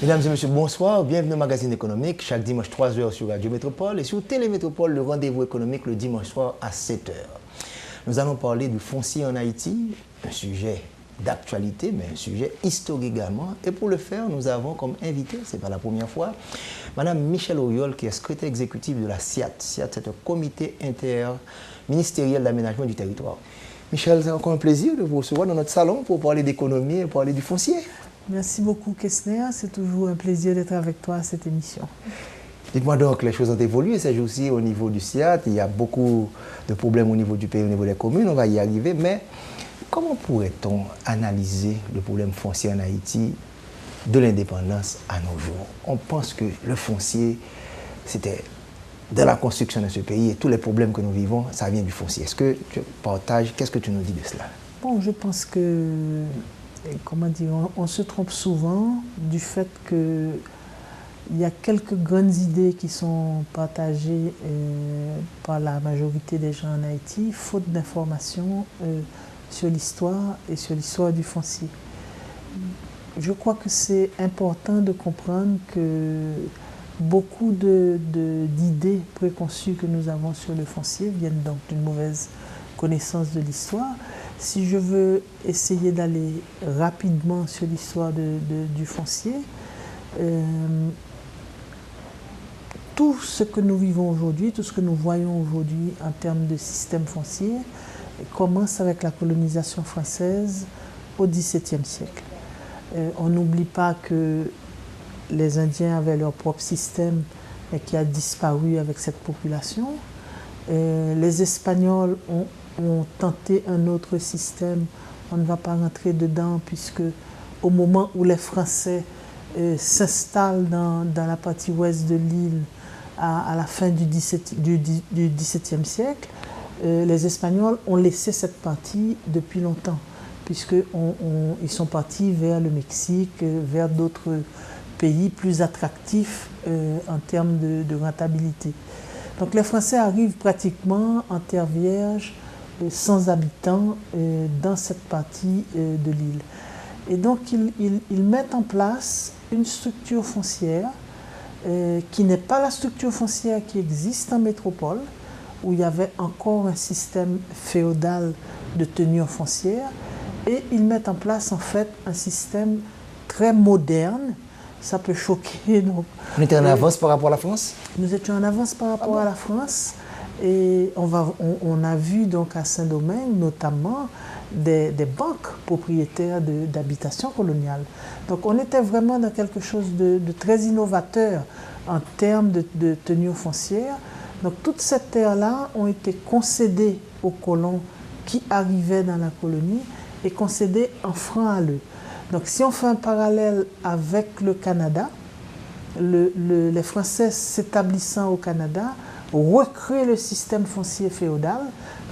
Mesdames et messieurs, bonsoir. Bienvenue au magazine économique, chaque dimanche 3h sur Radio Métropole et sur Télémétropole, le rendez-vous économique le dimanche soir à 7h. Nous allons parler du foncier en Haïti, un sujet d'actualité, mais un sujet historique également. Et pour le faire, nous avons comme invité, ce n'est pas la première fois, Madame Michèle Auriol, qui est secrétaire exécutive de la SIAT. SIAT, c'est un comité interministériel d'aménagement du territoire. Michèle, c'est encore un plaisir de vous recevoir dans notre salon pour parler d'économie et parler du foncier. Merci beaucoup, Kessner. C'est toujours un plaisir d'être avec toi à cette émission. Dites-moi donc, les choses ont évolué ces jours-ci au niveau du SIAT. Il y a beaucoup de problèmes au niveau du pays, au niveau des communes. On va y arriver. Mais comment pourrait-on analyser le problème foncier en Haïti de l'indépendance à nos jours? On pense que le foncier, c'était dans la construction de ce pays et tous les problèmes que nous vivons, ça vient du foncier. Est-ce que tu partages, qu'est-ce que tu nous dis de cela? Bon, je pense que, comment dire, on se trompe souvent du fait qu'il y a quelques grandes idées qui sont partagées par la majorité des gens en Haïti, faute d'informations sur l'histoire et sur l'histoire du foncier. Je crois que c'est important de comprendre que beaucoup d'idées préconçues que nous avons sur le foncier viennent donc d'une mauvaise connaissance de l'histoire. Si je veux essayer d'aller rapidement sur l'histoire du foncier, tout ce que nous vivons aujourd'hui, tout ce que nous voyons aujourd'hui en termes de système foncier, commence avec la colonisation française au XVIIe siècle. On n'oublie pas que les Indiens avaient leur propre système mais qui a disparu avec cette population. Les Espagnols ont tenté un autre système. On ne va pas rentrer dedans puisque au moment où les Français s'installent dans la partie ouest de l'île à la fin du XVIIe siècle, les Espagnols ont laissé cette partie depuis longtemps puisqu'ils sont partis vers le Mexique, vers d'autres pays plus attractifs en termes de rentabilité. Donc les Français arrivent pratiquement en terre vierge, sans habitants, dans cette partie de l'île. Et donc ils mettent en place une structure foncière qui n'est pas la structure foncière qui existe en métropole, où il y avait encore un système féodal de tenure foncière, et ils mettent en place en fait un système très moderne. Ça peut choquer. Donc, on était en avance par rapport à la France? Nous étions en avance par rapport à la France. Et on a vu donc à Saint-Domingue notamment des banques propriétaires d'habitations coloniales. Donc on était vraiment dans quelque chose de très innovateur en termes de tenue foncière. Donc toutes ces terres-là ont été concédées aux colons qui arrivaient dans la colonie et concédées en francs à l'eux. Donc si on fait un parallèle avec le Canada, les Français s'établissant au Canada recréent le système foncier féodal,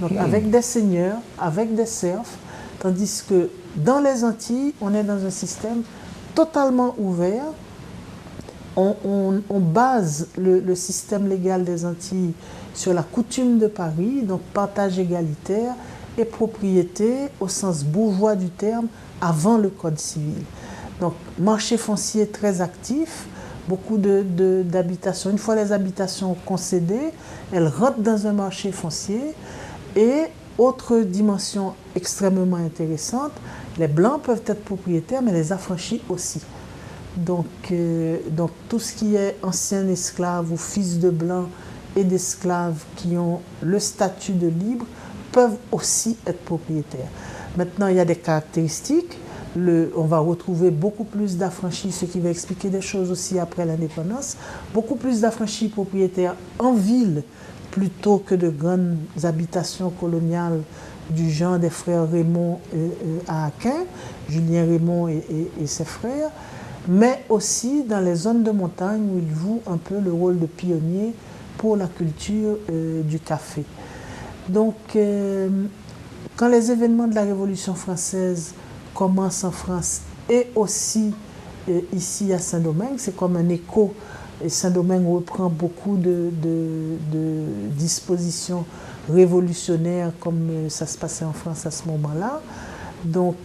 donc avec des seigneurs, avec des serfs, tandis que dans les Antilles, on est dans un système totalement ouvert. On base le système légal des Antilles sur la coutume de Paris, donc partage égalitaire et propriété au sens bourgeois du terme avant le Code civil. Donc marché foncier très actif, beaucoup d'habitations. Une fois les habitations concédées, elles rentrent dans un marché foncier. Et autre dimension extrêmement intéressante, les Blancs peuvent être propriétaires, mais les affranchis aussi. Donc tout ce qui est ancien esclave ou fils de Blancs et d'esclaves qui ont le statut de libre peuvent aussi être propriétaires. Maintenant, il y a des caractéristiques. On va retrouver beaucoup plus d'affranchis, ce qui va expliquer des choses aussi après l'indépendance, beaucoup plus d'affranchis propriétaires en ville plutôt que de grandes habitations coloniales du genre des frères Raymond à Aquin, Julien Raymond et ses frères, mais aussi dans les zones de montagne où ils jouent un peu le rôle de pionniers pour la culture du café. Donc, quand les événements de la Révolution française commencent en France et aussi ici à Saint-Domingue, c'est comme un écho. Et Saint-Domingue reprend beaucoup de dispositions révolutionnaires comme ça se passait en France à ce moment-là. Donc,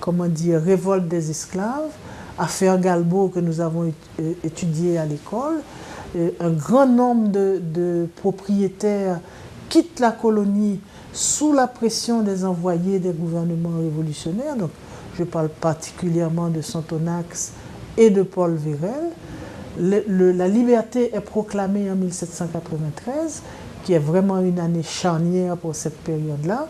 comment dire, révolte des esclaves, affaire Galbo que nous avons étudiée à l'école, un grand nombre de propriétaires quittent la colonie sous la pression des envoyés des gouvernements révolutionnaires. Donc, je parle particulièrement de Sontonax et de Paul Vérel. La liberté est proclamée en 1793, qui est vraiment une année charnière pour cette période-là.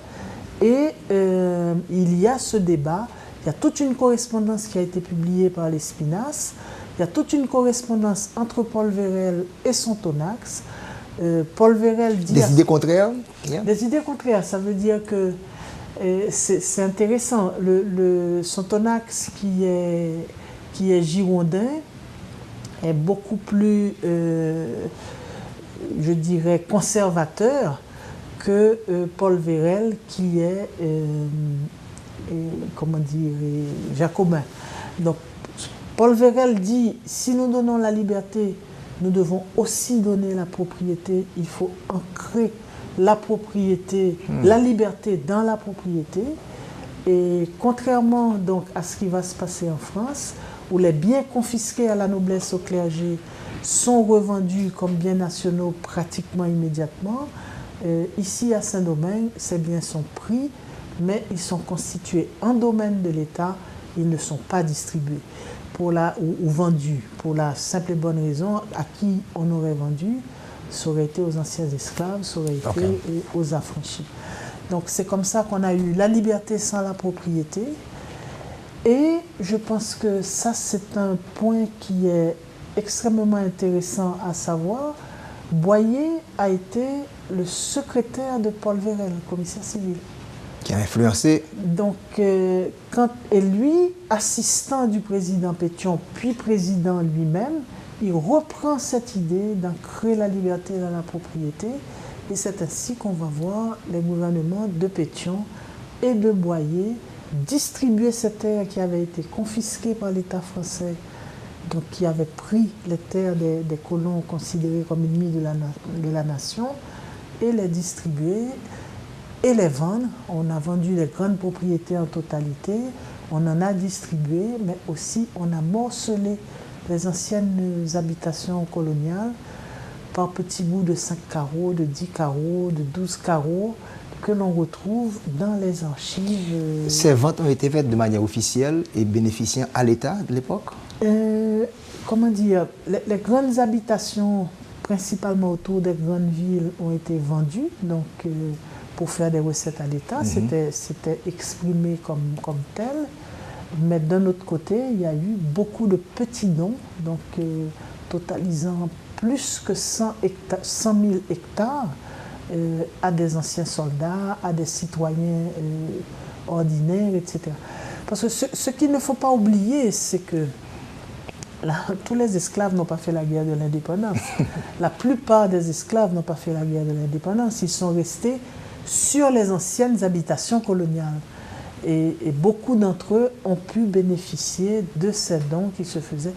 Et il y a ce débat, il y a toute une correspondance qui a été publiée par l'Espinasse, il y a toute une correspondance entre Paul Vérel et Sontonax. Paul Vérel dit... Des idées contraires? Des idées contraires, ça veut dire que c'est intéressant. Le Sontonax qui est girondin est beaucoup plus, je dirais, conservateur que Paul Vérel qui est, comment dire, jacobin. Donc, Paul Vérel dit, si nous donnons la liberté, nous devons aussi donner la propriété. Il faut ancrer la propriété, la liberté dans la propriété. Et contrairement donc à ce qui va se passer en France, où les biens confisqués à la noblesse, au clergé, sont revendus comme biens nationaux pratiquement immédiatement, ici à Saint-Domingue, ces biens sont pris, mais ils sont constitués en domaine de l'État, ils ne sont pas distribués ou vendus, pour la simple et bonne raison à qui on aurait vendu, ça aurait été aux anciens esclaves, ça aurait été aux affranchis. Donc c'est comme ça qu'on a eu la liberté sans la propriété. Et je pense que ça, c'est un point qui est extrêmement intéressant à savoir. Boyer a été le secrétaire de Paul Vérel, le commissaire civil. Qui a influencé. Donc, et lui, assistant du président Pétion, puis président lui-même, il reprend cette idée d'ancrer la liberté dans la propriété. Et c'est ainsi qu'on va voir les gouvernements de Pétion et de Boyer distribuer ces terres qui avaient été confisquées par l'État français, donc qui avait pris les terres des colons considérés comme ennemis de la nation, et les distribuer et les vendre. On a vendu les grandes propriétés en totalité, on en a distribué, mais aussi on a morcelé les anciennes habitations coloniales par petits bouts de 5 carreaux, de 10 carreaux, de 12 carreaux, que l'on retrouve dans les archives. Ces ventes ont été faites de manière officielle et bénéficiant à l'État de l'époque? Comment dire, les grandes habitations, principalement autour des grandes villes, ont été vendues, donc pour faire des recettes à l'État, c'était exprimé comme tel. Mais d'un autre côté, il y a eu beaucoup de petits dons, donc totalisant plus que 100 000 hectares à des anciens soldats, à des citoyens ordinaires, etc. Parce que ce qu'il ne faut pas oublier, c'est que tous les esclaves n'ont pas fait la guerre de l'indépendance. La plupart des esclaves n'ont pas fait la guerre de l'indépendance. Ils sont restés sur les anciennes habitations coloniales. Et beaucoup d'entre eux ont pu bénéficier de ces dons qui se faisaient.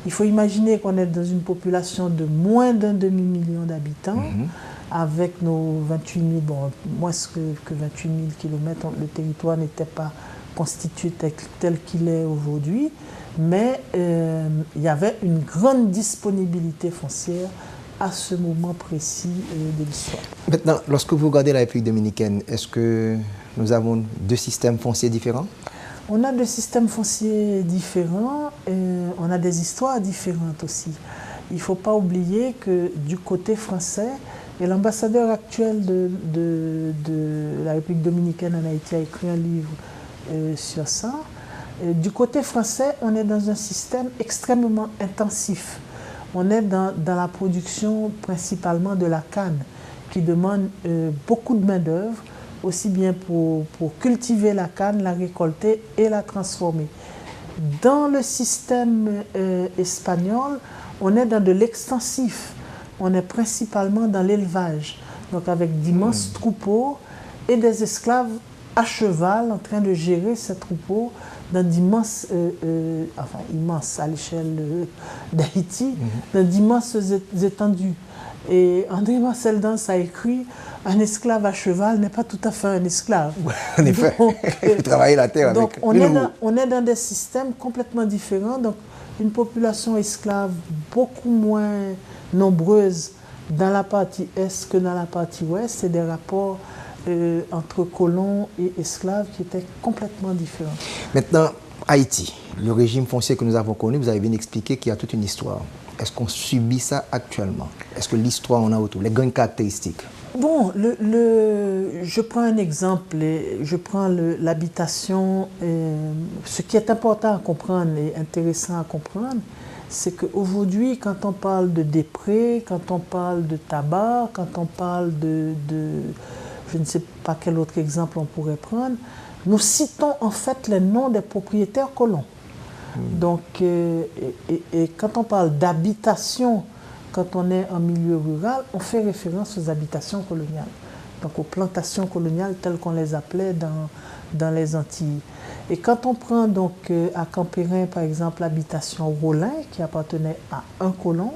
Il faut imaginer qu'on est dans une population de moins d'un demi-million d'habitants, avec nos 28 000, bon, moins que 28 000 kilomètres, le territoire n'était pas constitué tel qu'il est aujourd'hui, mais il y avait une grande disponibilité foncière à ce moment précis de l'histoire. Maintenant, lorsque vous regardez la République dominicaine, est-ce que nous avons deux systèmes fonciers différents? On a deux systèmes fonciers différents et on a des histoires différentes aussi. Il ne faut pas oublier que du côté français, et l'ambassadeur actuel de la République dominicaine en Haïti a écrit un livre sur ça. Du côté français, on est dans un système extrêmement intensif. On est dans la production principalement de la canne, qui demande beaucoup de main-d'œuvre, aussi bien pour cultiver la canne, la récolter et la transformer. Dans le système espagnol, on est dans de l'extensif. On est principalement dans l'élevage, donc avec d'immenses troupeaux et des esclaves à cheval en train de gérer ces troupeaux dans d'immenses, immenses à l'échelle d'Haïti, dans d'immenses étendues. Et André Marcel Danse a écrit « Un esclave à cheval n'est pas tout à fait un esclave ». En effet, il travaille la terre donc avec. on est dans des systèmes complètement différents. Donc une population esclave beaucoup moins nombreuse dans la partie est que dans la partie ouest, et des rapports entre colons et esclaves qui étaient complètement différents. Maintenant, Haïti, le régime foncier que nous avons connu, vous avez bien expliqué qu'il y a toute une histoire. Est-ce qu'on subit ça actuellement? Est-ce que l'histoire en a autour? Les grandes caractéristiques? Bon, je prends un exemple, je prends l'habitation. Ce qui est important à comprendre et intéressant à comprendre, c'est qu'aujourd'hui, quand on parle de déprés, quand on parle de tabac, quand on parle je ne sais pas quel autre exemple on pourrait prendre, nous citons en fait les noms des propriétaires colons. Donc, et quand on parle d'habitation, quand on est en milieu rural, on fait référence aux habitations coloniales, donc aux plantations coloniales telles qu'on les appelait dans les Antilles. Et quand on prend donc à Campérin, par exemple, l'habitation Rollin, qui appartenait à un colon,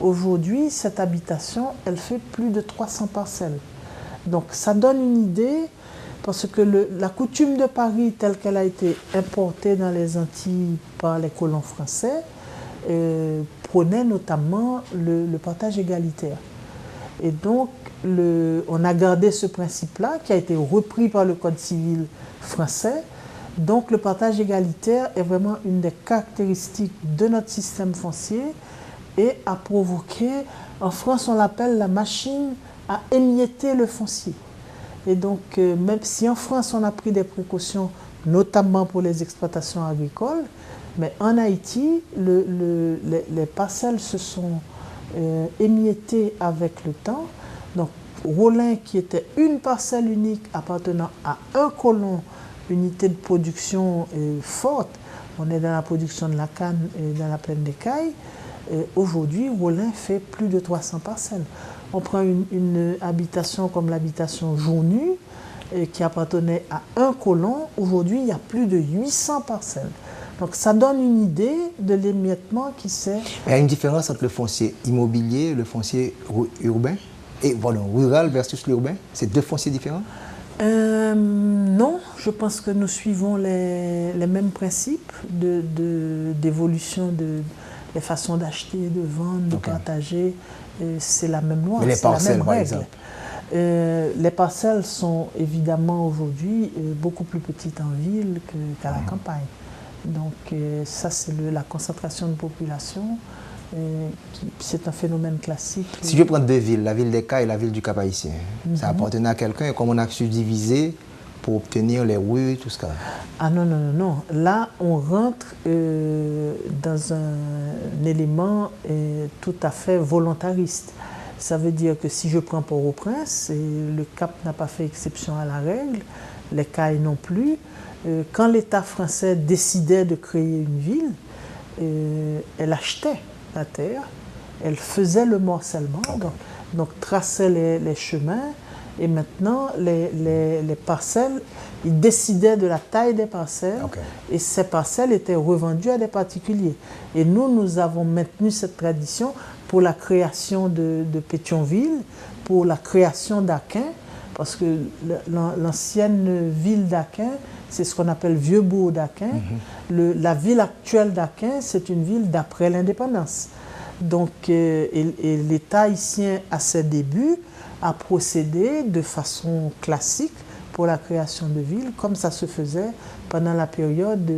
aujourd'hui, cette habitation, elle fait plus de 300 parcelles. Donc, ça donne une idée, parce que la coutume de Paris, telle qu'elle a été importée dans les Antilles par les colons français, prônait notamment le partage égalitaire. Et donc, on a gardé ce principe-là, qui a été repris par le Code civil français. Donc, le partage égalitaire est vraiment une des caractéristiques de notre système foncier et a provoqué, en France, on l'appelle la machine à émietter le foncier. Et donc, même si en France, on a pris des précautions, notamment pour les exploitations agricoles, mais en Haïti, les parcelles se sont émiettées avec le temps. Donc, Rollin, qui était une parcelle unique appartenant à un colon, unité de production forte, on est dans la production de la canne et dans la plaine d'Écaille. Aujourd'hui, Rollin fait plus de 300 parcelles. On prend une habitation comme l'habitation Journu, qui appartenait à un colon. Aujourd'hui, il y a plus de 800 parcelles. Donc ça donne une idée de l'émiettement qui s'est... Il y a une différence entre le foncier immobilier et le foncier urbain? Et voilà, rural versus l'urbain? C'est deux fonciers différents? Non, je pense que nous suivons les mêmes principes d'évolution des façons d'acheter, de vendre, de partager. C'est la même loi. Mais les parcelles, par exemple? Les parcelles sont évidemment aujourd'hui beaucoup plus petites en ville qu'à la campagne. Donc ça, c'est la concentration de population. C'est un phénomène classique. Si je prends deux villes, la ville d'Écaille et la ville du Cap-Haïtien, ça appartenait à quelqu'un et comment on a subdivisé pour obtenir les rues, tout ça? Ah non, non, non, non. Là, on rentre dans un élément tout à fait volontariste. Ça veut dire que si je prends Port-au-Prince, le Cap n'a pas fait exception à la règle, l'Écaille non plus. Quand l'État français décidait de créer une ville, elle achetait la terre, elle faisait le morcellement, donc traçait les chemins, et maintenant les parcelles, ils décidaient de la taille des parcelles, et ces parcelles étaient revendues à des particuliers. Et nous avons maintenu cette tradition pour la création de Pétionville, pour la création d'Aquin, parce que l'ancienne ville d'Aquin, c'est ce qu'on appelle Vieux-Bourg d'Aquin. La ville actuelle d'Aquin, c'est une ville d'après l'indépendance. Donc, et l'État haïtien, à ses débuts, a procédé de façon classique pour la création de villes, comme ça se faisait pendant la période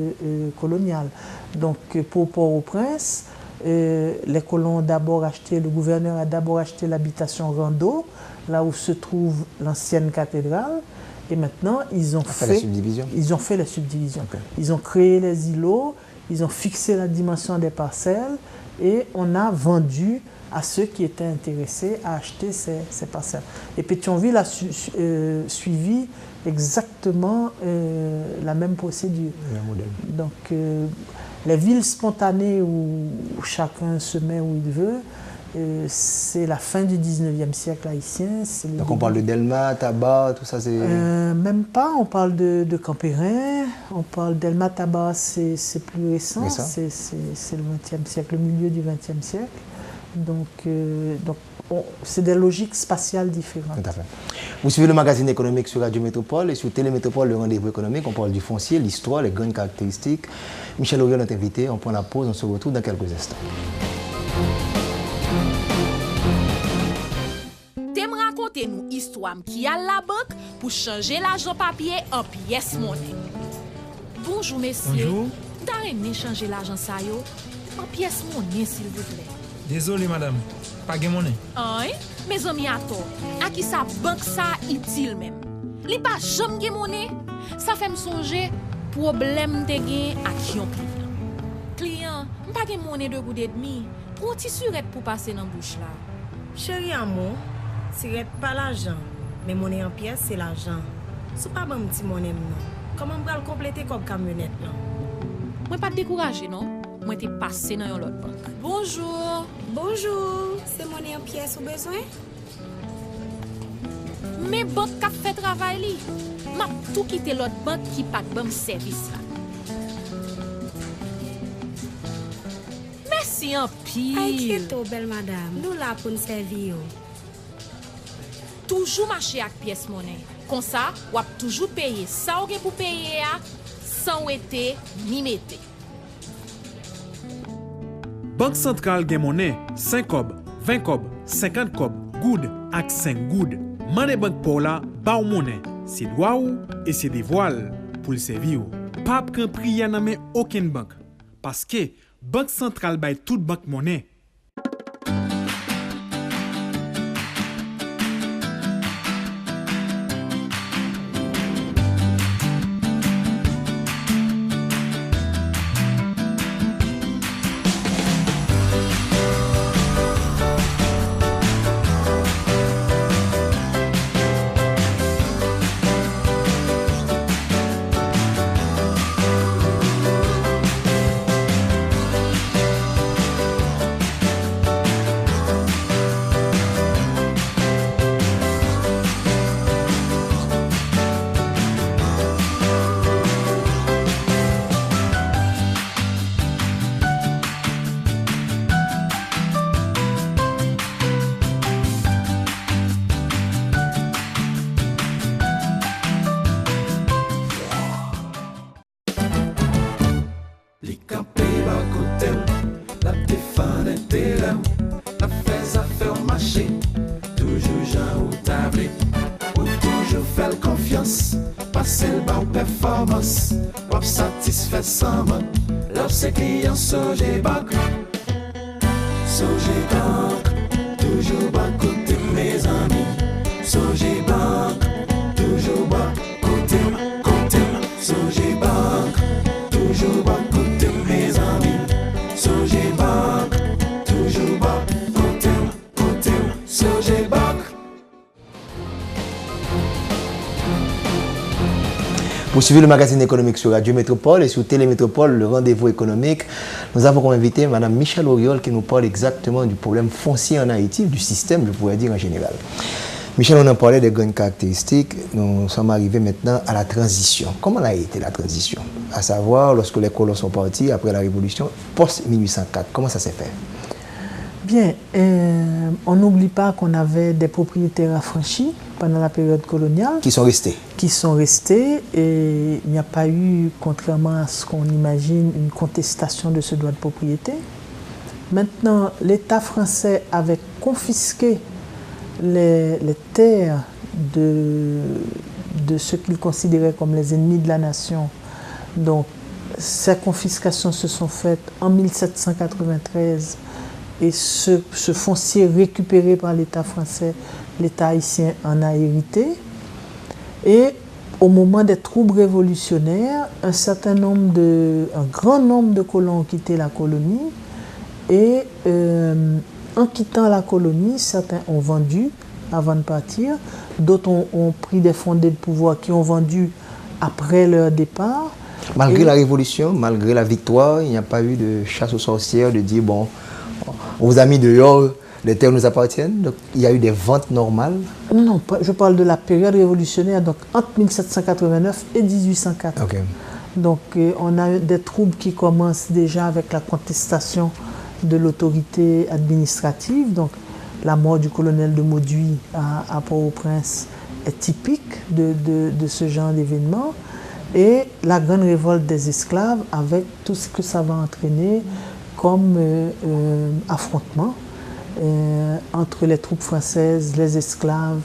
coloniale. Donc, pour Port-au-Prince, les colons ont d'abord acheté, le gouverneur a d'abord acheté l'habitation Rondeau, là où se trouve l'ancienne cathédrale. Et maintenant, ils ont fait les subdivisions. Ils ont créé les îlots, ils ont fixé la dimension des parcelles et on a vendu à ceux qui étaient intéressés à acheter ces parcelles. Et Pétionville a suivi exactement la même procédure. Donc, les villes spontanées où chacun se met où il veut, c'est la fin du 19e siècle haïtien. Donc on parle de Delma, Tabac, tout ça c'est... Même pas, on parle de Campérin, on parle Delma, Tabac, c'est plus récent, c'est le 20e siècle, le milieu du 20e siècle. Donc c'est des logiques spatiales différentes. Tout à fait. Vous suivez le magazine économique sur Radio Métropole et sur Télémétropole, le rendez-vous économique. On parle du foncier, l'histoire, les grandes caractéristiques. Michel Auriol, notre invité. On prend la pause, on se retrouve dans quelques instants. T'aimes raconter nous histoire qui a la banque pour changer l'argent papier en pièces monnaie. Bonjour messieurs. Bonjour. T'as aimé changer l'argent ça yo en pièces monnaie s'il vous plaît. Désolé madame, pas de monnaie. Hein? Mes amis à toi, à qui sa banque ça utile même. Li pas jamais de monnaie, ça fait me songer problème de gain à qui on client. Client, pas de monnaie de goût et demi. Pour ti surette pour passer dans bouche là. Chéri amour, c'est pas l'argent, mais monnaie en pièces c'est l'argent. C'est pas bon petit monnaie non. Comment on va le compléter comme camionnette là? Moi pas décourager non. Moi t'ai passé dans l'autre banque. Bonjour. Bonjour, c'est monnaie en pièces ou besoin? Mais banque qui fait travail li. M'a tout quitté l'autre banque qui pas de bon service là. Merci en pile. Inquiète-toi belle madame, nous là pour nous servir. Toujours marcher avec pièce monnaie. Comme ça, ou toujours payer ça ou pour payer sans été ni mette. Banque centrale gen monnaie 5 kob, 20 kob, 50 kob, goud ak 5 goud. Monnaie banque pour la, ba ou monnaie. C'est droit ou et c'est des voiles pour le servir. Pas qu'un prix à nan aucune banque. Parce que banque centrale bay toute banque monnaie. Lorsque client Sogé Bank, Sogé Bank, toujours bas côté mes amis. Sogé Bank, toujours bas côté, Sogé Bank, toujours bas côté mes amis. Sogé Bank, toujours bas côté, Sogé Bank. Pour suivre le magazine économique sur Radio Métropole et sur Télémétropole, le rendez-vous économique, nous avons comme invité Mme Michel Auriol qui nous parle exactement du problème foncier en Haïti, du système, je pourrais dire en général. Michel, on a parlé des grandes caractéristiques. Nous sommes arrivés maintenant à la transition. Comment a été la transition? À savoir, lorsque les colons sont partis après la Révolution, post-1804, comment ça s'est fait? Bien, on n'oublie pas qu'on avait des propriétaires affranchis pendant la période coloniale. Qui sont restés. Qui sont restés et il n'y a pas eu, contrairement à ce qu'on imagine, une contestation de ce droit de propriété. Maintenant, l'État français avait confisqué les terres de ceux qu'il considérait comme les ennemis de la nation. Donc, ces confiscations se sont faites en 1793 et ce foncier récupéré par l'État français, l'État haïtien en a hérité. Et au moment des troubles révolutionnaires, un grand nombre de colons ont quitté la colonie et en quittant la colonie, certains ont vendu avant de partir, d'autres ont pris des fondés de pouvoir qui ont vendu après leur départ. Malgré la révolution, malgré la victoire, il n'y a pas eu de chasse aux sorcières, de dire bon, on vous a mis dehors, les terres nous appartiennent, donc il y a eu des ventes normales. Non, je parle de la période révolutionnaire, donc entre 1789 et 1804. Ok. Donc on a des troubles qui commencent déjà avec la contestation de l'autorité administrative. Donc la mort du colonel de Mauduit à Port-au-Prince est typique de ce genre d'événement. Et la grande révolte des esclaves avec tout ce que ça va entraîner comme affrontement entre les troupes françaises, les esclaves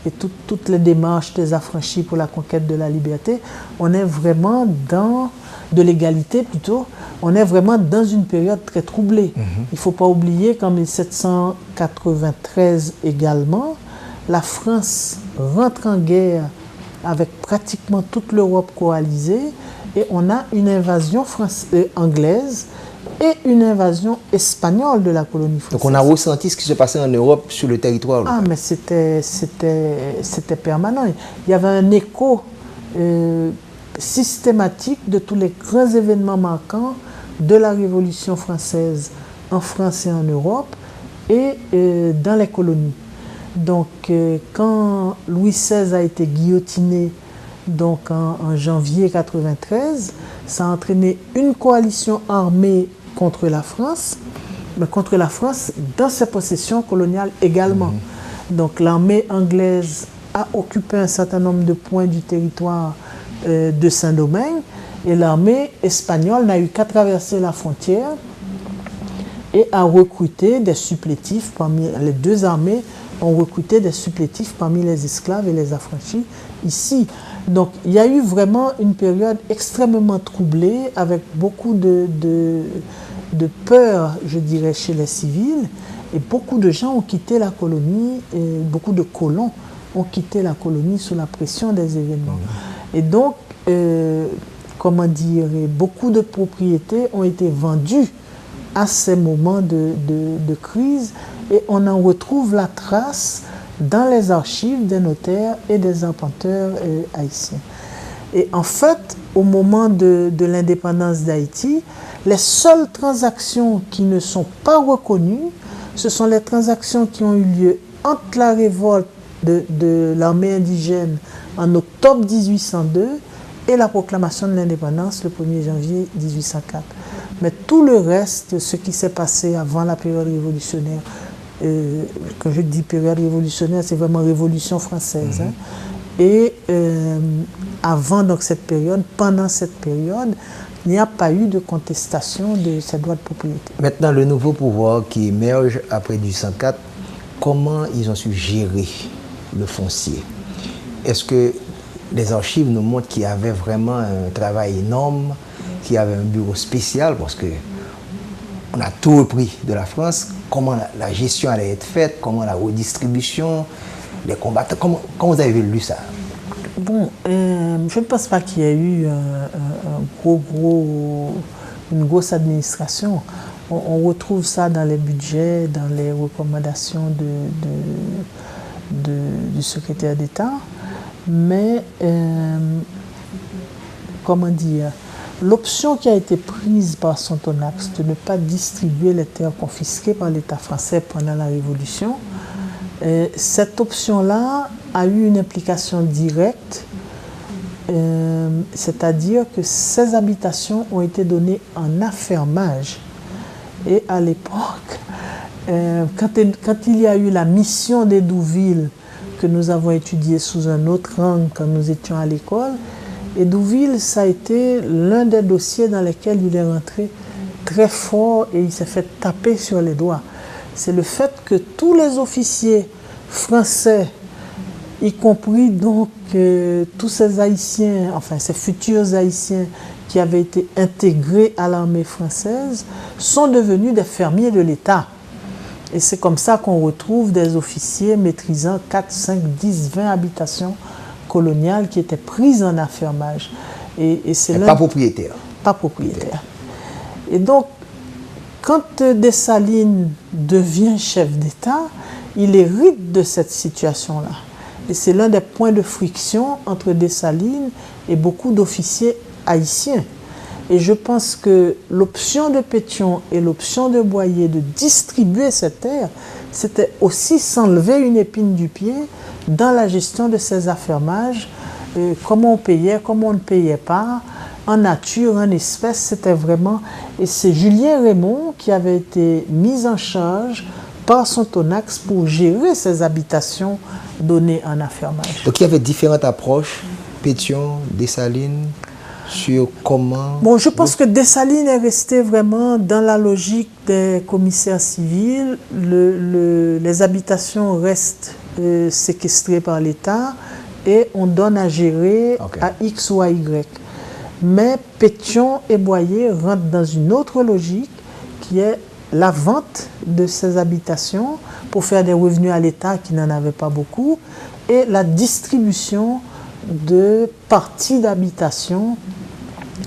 et toutes les démarches des affranchis pour la conquête de la liberté. On est vraiment de l'égalité plutôt, on est vraiment dans une période très troublée. Il ne faut pas oublier qu'en 1793 également, la France rentre en guerre avec pratiquement toute l'Europe coalisée et on a une invasion anglaise et une invasion espagnole de la colonie française. Donc on a ressenti ce qui se passait en Europe sur le territoire. Ah, mais c'était permanent. Il y avait un écho systématique de tous les grands événements marquants de la Révolution française en France et en Europe et dans les colonies. Donc, quand Louis XVI a été guillotiné donc en janvier 1993, ça a entraîné une coalition armée contre la France, mais contre la France dans ses possessions coloniales également. Donc, l'armée anglaise a occupé un certain nombre de points du territoire de Saint-Domingue et l'armée espagnole n'a eu qu'à traverser la frontière et a recruté des supplétifs parmi les deux armées. ont recruté des supplétifs parmi les esclaves et les affranchis ici. Donc il y a eu vraiment une période extrêmement troublée avec beaucoup de peur, je dirais, chez les civils. Et beaucoup de gens ont quitté la colonie, et beaucoup de colons ont quitté la colonie sous la pression des événements. Et donc, comment dire, beaucoup de propriétés ont été vendues à ces moments de crise et on en retrouve la trace dans les archives des notaires et des arpenteurs haïtiens. Et en fait, au moment de l'indépendance d'Haïti, les seules transactions qui ne sont pas reconnues, ce sont les transactions qui ont eu lieu entre la révolte de l'armée indigène en octobre 1802 et la proclamation de l'indépendance le 1er janvier 1804. Mais tout le reste, ce qui s'est passé avant la période révolutionnaire, quand je dis période révolutionnaire, c'est vraiment Révolution française. Hein, et avant donc, cette période, pendant cette période, il n'y a pas eu de contestation de ces droits de propriété. Maintenant, le nouveau pouvoir qui émerge après 1804, comment ils ont su gérer le foncier? Est-ce que les archives nous montrent qu'il y avait vraiment un travail énorme, qu'il y avait un bureau spécial, parce qu'on a tout repris de la France, comment la gestion allait être faite, comment la redistribution, les combattants, comment vous avez lu ça? Bon, je ne pense pas qu'il y ait eu une grosse administration. On retrouve ça dans les budgets, dans les recommandations du secrétaire d'État. Mais, comment dire, l'option qui a été prise par Sontonax de ne pas distribuer les terres confisquées par l'État français pendant la Révolution, cette option-là a eu une implication directe, c'est-à-dire que ces habitations ont été données en affermage. Et à l'époque, quand il y a eu la mission d'Hédouville, que nous avons étudiée sous un autre angle quand nous étions à l'école, Hédouville, ça a été l'un des dossiers dans lesquels il est rentré très fort et il s'est fait taper sur les doigts. C'est le fait que tous les officiers français, y compris donc tous ces Haïtiens, enfin ces futurs Haïtiens qui avaient été intégrés à l'armée française, sont devenus des fermiers de l'État. Et c'est comme ça qu'on retrouve des officiers maîtrisant 4, 5, 10, 20 habitations coloniales qui étaient prises en affermage. Et c'est pas propriétaire. Pas propriétaire. Et donc, quand Dessalines devient chef d'État, il hérite de cette situation-là. Et c'est l'un des points de friction entre Dessalines et beaucoup d'officiers haïtiens. Et je pense que l'option de Pétion et l'option de Boyer de distribuer cette terre, c'était aussi s'enlever une épine du pied dans la gestion de ces affermages, comment on payait, comment on ne payait pas, en nature, en espèces, c'était vraiment... Et c'est Julien Raymond qui avait été mis en charge par son Tonax pour gérer ces habitations données en affermage. Donc il y avait différentes approches, Pétion, Dessalines, sur comment... Bon, je pense que Dessalines est resté vraiment dans la logique des commissaires civils. Les habitations restent séquestrées par l'État et on donne à gérer à X ou à Y. Mais Pétion et Boyer rentrent dans une autre logique qui est la vente de ces habitations pour faire des revenus à l'État qui n'en avait pas beaucoup et la distribution de parties d'habitation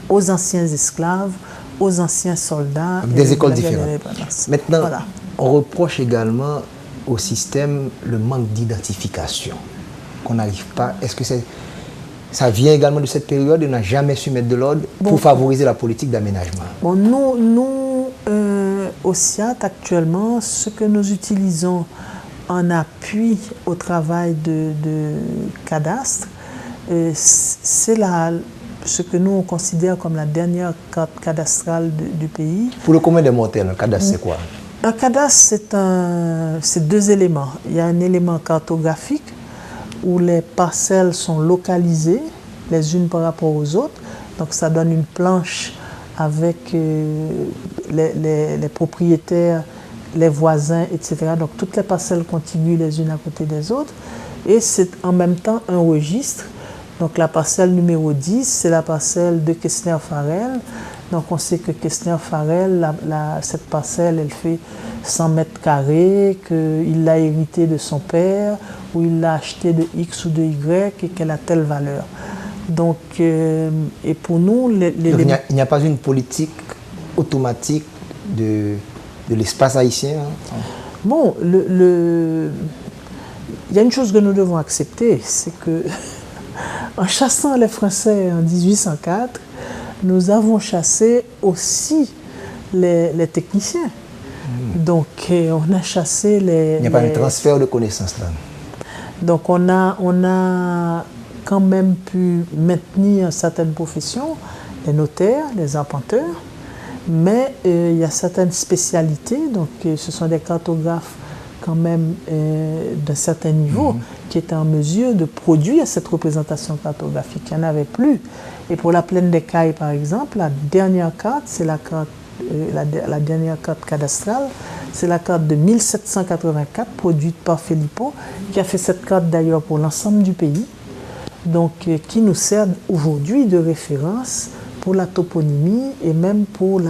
aux anciens esclaves, aux anciens soldats. Des écoles différentes. Maintenant, voilà. On reproche également au système le manque d'identification, qu'on n'arrive pas. Est-ce que ça vient également de cette période et on n'a jamais su mettre de l'ordre pour favoriser la politique d'aménagement? Bon, nous au SIAT, actuellement, ce que nous utilisons en appui au travail de cadastre, c'est ce que nous on considère comme la dernière carte cadastrale du pays. Pour le commun des mortels, un cadastre, c'est quoi? Un cadastre, c'est deux éléments. Il y a un élément cartographique où les parcelles sont localisées les unes par rapport aux autres. Donc ça donne une planche avec les propriétaires, les voisins, etc. Donc toutes les parcelles contiguës les unes à côté des autres. Et c'est en même temps un registre. Donc la parcelle numéro 10, c'est la parcelle de Kessner-Farel. Donc on sait que Kessner-Farel, cette parcelle, elle fait 100 mètres carrés, qu'il l'a hérité de son père, ou il l'a acheté de X ou de Y, et qu'elle a telle valeur. Donc, et pour nous... il n'y a pas une politique automatique de l'espace haïtien, hein? Bon, il y a une chose que nous devons accepter, c'est que en chassant les Français en 1804, nous avons chassé aussi les techniciens. Donc, on a chassé les... Il n'y a pas un transfert de connaissances là. Donc, on a quand même pu maintenir certaines professions, les notaires, les arpenteurs, mais il y a certaines spécialités, donc ce sont des cartographes quand même d'un certain niveau qui étaient en mesure de produire cette représentation cartographique. Il n'y en avait plus. Et pour la plaine des Cailles, par exemple, la dernière carte, c'est la carte, la dernière carte cadastrale, c'est la carte de 1784 produite par Filippo, qui a fait cette carte d'ailleurs pour l'ensemble du pays, donc qui nous sert aujourd'hui de référence pour la toponymie et même pour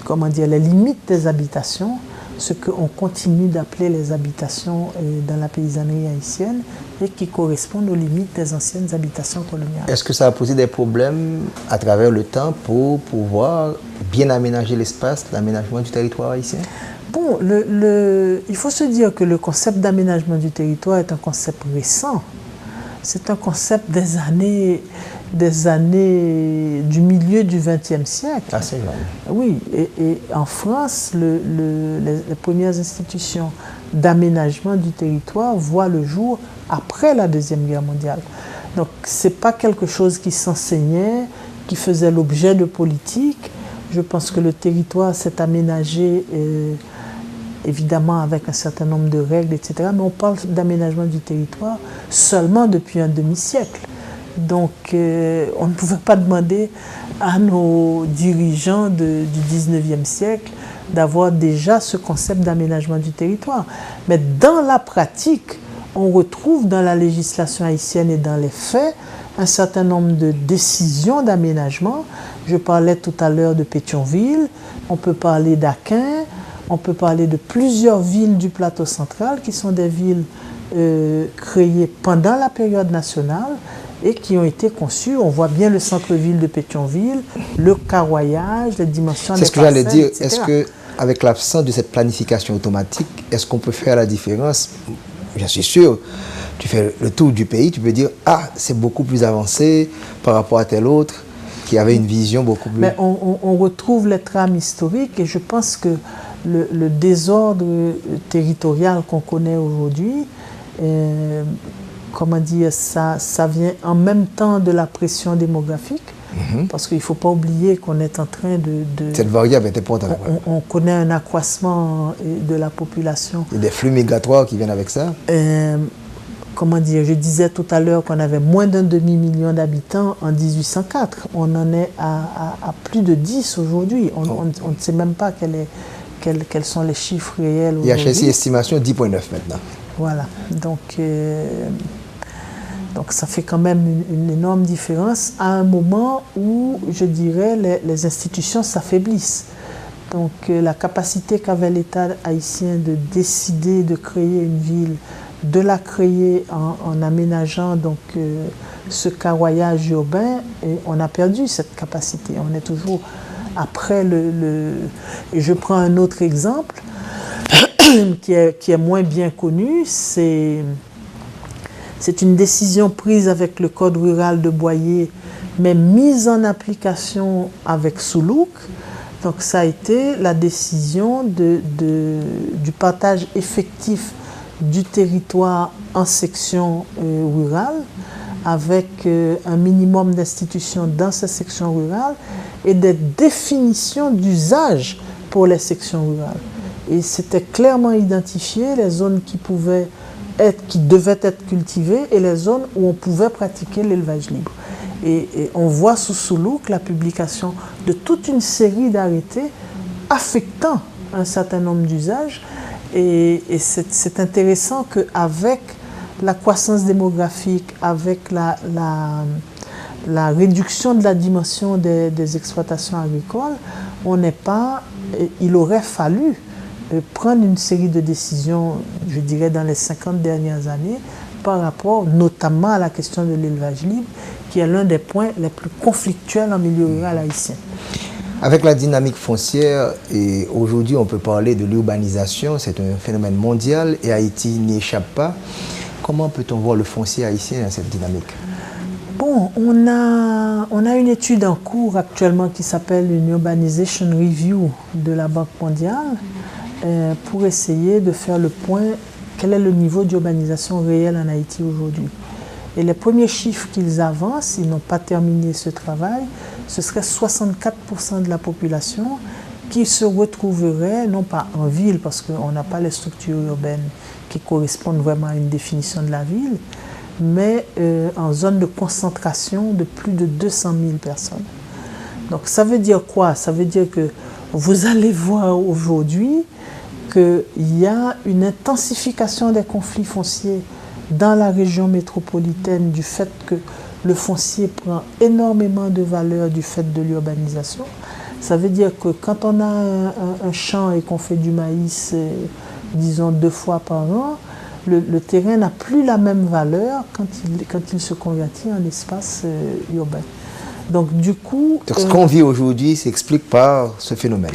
comment dire, les limites des habitations, ce qu'on continue d'appeler les habitations dans la paysannerie haïtienne et qui correspondent aux limites des anciennes habitations coloniales. Est-ce que ça a posé des problèmes à travers le temps pour pouvoir bien aménager l'espace, l'aménagement du territoire haïtien? Bon, il faut se dire que le concept d'aménagement du territoire est un concept récent. C'est un concept des années du milieu du XXe siècle. Ah, c'est vrai. Oui, et en France, les premières institutions d'aménagement du territoire voient le jour après la Deuxième Guerre mondiale. Donc, ce n'est pas quelque chose qui s'enseignait, qui faisait l'objet de politique. Je pense que le territoire s'est aménagé évidemment avec un certain nombre de règles, etc. Mais on parle d'aménagement du territoire seulement depuis un demi-siècle. Donc, on ne pouvait pas demander à nos dirigeants du 19e siècle d'avoir déjà ce concept d'aménagement du territoire. Mais dans la pratique, on retrouve dans la législation haïtienne et dans les faits un certain nombre de décisions d'aménagement. Je parlais tout à l'heure de Pétionville, on peut parler d'Aquin, on peut parler de plusieurs villes du plateau central qui sont des villes créées pendant la période nationale et qui ont été conçues. On voit bien le centre-ville de Pétionville, le carroyage, les dimensions des parcelles, c'est ce que j'allais dire. etc. Est-ce qu'avec l'absence de cette planification automatique, est-ce qu'on peut faire la différence? Je suis sûr, tu fais le tour du pays, tu peux dire « Ah, c'est beaucoup plus avancé par rapport à tel autre qui avait une vision beaucoup plus... » Mais on retrouve les trames historiques et je pense que le désordre territorial qu'on connaît aujourd'hui, comment dire, ça vient en même temps de la pression démographique, parce qu'il ne faut pas oublier qu'on est en train de... Cette variable est importante. On connaît un accroissement de la population. Il y a des flux migratoires qui viennent avec ça. Comment dire, je disais tout à l'heure qu'on avait moins d'un demi-million d'habitants en 1804. On en est à plus de 10 aujourd'hui. On ne sait même pas quels sont les chiffres réels aujourd'hui. IHSI estimation 10,9 maintenant. Voilà. Donc ça fait quand même une énorme différence à un moment où, je dirais, les institutions s'affaiblissent. Donc la capacité qu'avait l'État haïtien de décider de créer une ville, de la créer en aménageant donc, ce carroyage urbain, et on a perdu cette capacité. On est toujours après Et je prends un autre exemple qui est moins bien connu, c'est une décision prise avec le Code rural de Boyer, mais mise en application avec Soulouk. Donc ça a été la décision du partage effectif du territoire en section rurale, avec un minimum d'institutions dans ces sections rurales et des définitions d'usage pour les sections rurales. Et c'était clairement identifié les zones qui devaient être cultivées et les zones où on pouvait pratiquer l'élevage libre. Et on voit sous Soulouk la publication de toute une série d'arrêtés affectant un certain nombre d'usages. Et c'est intéressant qu'avec la croissance démographique, avec la réduction de la dimension des exploitations agricoles, il aurait fallu prendre une série de décisions, je dirais, dans les 50 dernières années, par rapport notamment à la question de l'élevage libre, qui est l'un des points les plus conflictuels en milieu rural haïtien. Avec la dynamique foncière, et aujourd'hui on peut parler de l'urbanisation, c'est un phénomène mondial et Haïti n'y échappe pas. Comment peut-on voir le foncier haïtien dans cette dynamique? Bon, on a une étude en cours actuellement qui s'appelle une Urbanization Review de la Banque mondiale pour essayer de faire le point, quel est le niveau d'urbanisation réel en Haïti aujourd'hui. Et les premiers chiffres qu'ils avancent, ils n'ont pas terminé ce travail, ce serait 64% de la population qui se retrouverait, non pas en ville, parce qu'on n'a pas les structures urbaines qui correspondent vraiment à une définition de la ville, mais en zone de concentration de plus de 200 000 personnes. Donc ça veut dire quoi? Ça veut dire que vous allez voir aujourd'hui qu'il y a une intensification des conflits fonciers dans la région métropolitaine du fait que le foncier prend énormément de valeur du fait de l'urbanisation. Ça veut dire que quand on a un champ et qu'on fait du maïs, disons 2 fois par an, le terrain n'a plus la même valeur quand il se convertit en espace urbain. Donc du coup... Donc, ce qu'on vit aujourd'hui s'explique par ce phénomène.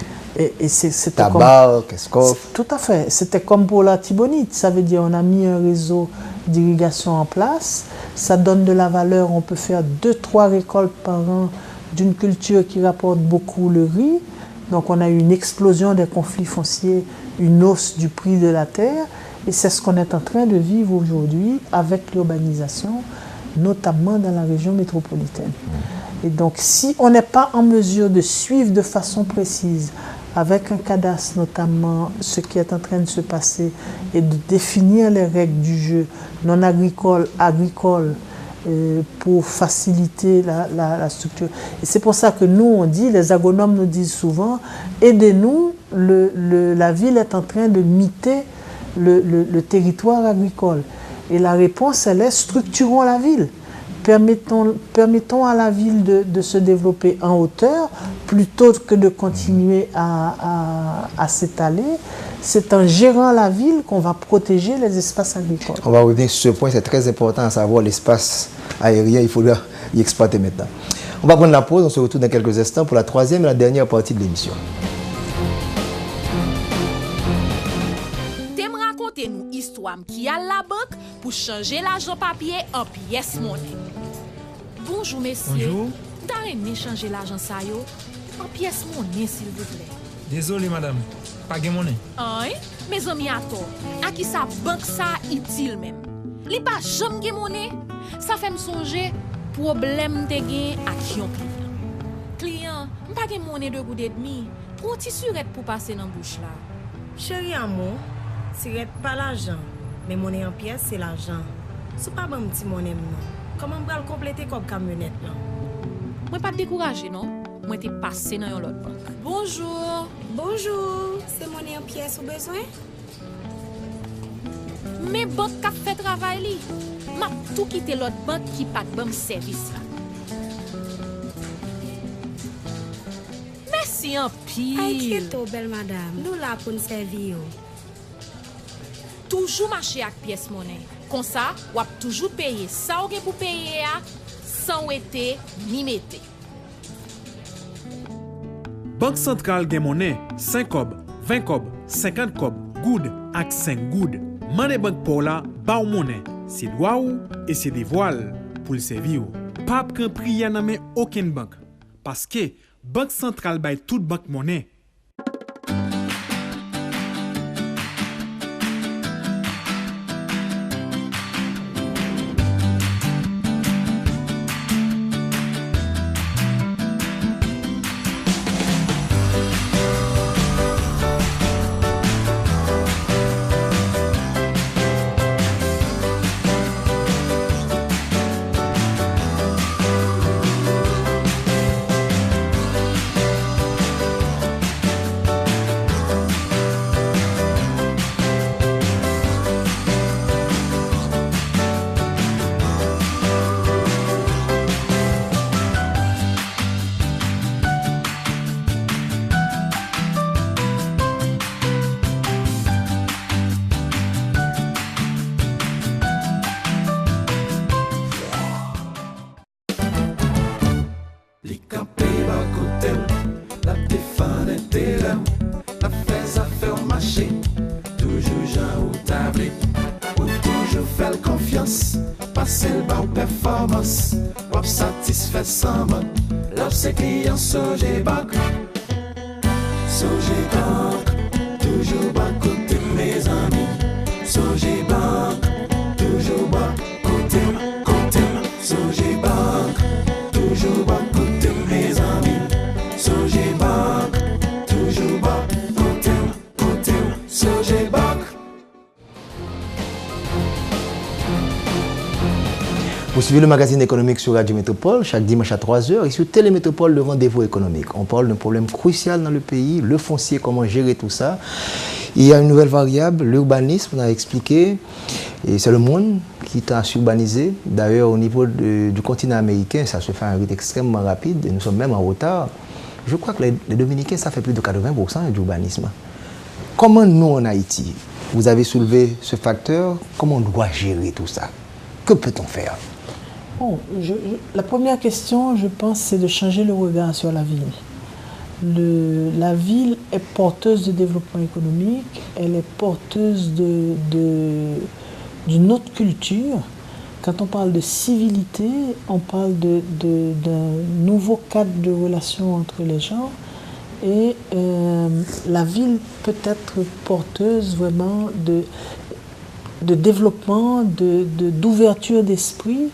C'était tabac, Keskov. Tout à fait. C'était comme pour la Tibonite. Ça veut dire qu'on a mis un réseau d'irrigation en place. Ça donne de la valeur. On peut faire 2-3 récoltes par an d'une culture qui rapporte beaucoup le riz. Donc on a eu une explosion des conflits fonciers, une hausse du prix de la terre. Et c'est ce qu'on est en train de vivre aujourd'hui avec l'urbanisation, notamment dans la région métropolitaine. Et donc si on n'est pas en mesure de suivre de façon précise, avec un cadastre notamment, ce qui est en train de se passer, et de définir les règles du jeu non agricole, pour faciliter la structure. Et c'est pour ça que nous, on dit, les agronomes nous disent souvent, aidez-nous, la ville est en train de miter le territoire agricole. Et la réponse, elle est, structurons la ville. Permettons à la ville de se développer en hauteur plutôt que de continuer à s'étaler. C'est en gérant la ville qu'on va protéger les espaces agricoles. On va revenir sur ce point, c'est très important à savoir l'espace aérien, il faudra y exploiter maintenant. On va prendre la pause, on se retrouve dans quelques instants pour la troisième et la dernière partie de l'émission. Nous histoire qui a la banque pour changer l'argent papier en pièce monnaie. Bonjour messieurs. Bonjour. T'as aimé changer l'argent ça yo en pièce monnaie s'il vous plaît. Désolé, madame. Pas de monnaie. Ay, mes amis ato, à qui sa banque ça utile même. Li pas jamais gen monnaie, ça fait me songer problème te gen ak yon client. Client, m'pa gen monnaie de goud et demi, pour ti surette pour passer dans bouche là. Chéri amour, c'est pas l'argent, mais monnaie en pièces, c'est l'argent. Si pas bon petit monnaie non. Comment m'bral compléter comme camionnette là? Moi pas décourager non. Moi t'ai passé dans yon l'autre banque. Bonjour. Bonjour, c'est monnaie en pièces au besoin? Mais banque qui fait travail li. M'a tout quitté l'autre banque qui pas bon service là. Merci en pile. Inquiète-toi, belle madame. Nous là pour nous servir. Toujours marcher avec pièce monnaie. Comme ça, ou toujours payer ça ou pour payer sans été ni mette. Banque centrale gen monnaie 5 kob, 20 kob, 50 kob, goud ak 5 goud. Monnaie banque pour la ba ou monnaie. C'est droit ou et c'est des voiles pour le servir. Pas pran priya nan men aucune banque parce que banque centrale bay toute banque monnaie. Passer le bar performance, wap satisfait sans man. Love ses clients Sogebank. Sogebank, toujours bas côté de mes amis. Sogebank, toujours bas côté, côté. Sogebank, toujours bas côté de mes amis. Sogebank, toujours bas côté, côté. Sogebank. Vous suivez le magazine économique sur Radio Métropole chaque dimanche à 3h et sur Télémétropole, le rendez-vous économique. On parle d'un problème crucial dans le pays, le foncier, comment gérer tout ça. Il y a une nouvelle variable, l'urbanisme, on a expliqué, et c'est le monde qui est à s'urbaniser. D'ailleurs, au niveau du continent américain, ça se fait à un rythme extrêmement rapide et nous sommes même en retard. Je crois que les Dominicains, ça fait plus de 80% d'urbanisme. Comment nous, en Haïti, vous avez soulevé ce facteur, comment on doit gérer tout ça? Que peut-on faire? Bon, la première question, je pense, c'est de changer le regard sur la ville. La ville est porteuse de développement économique, elle est porteuse d'une autre culture. Quand on parle de civilité, on parle d'un nouveau cadre de relation entre les gens. Et la ville peut être porteuse vraiment de développement, d'ouverture d'esprit.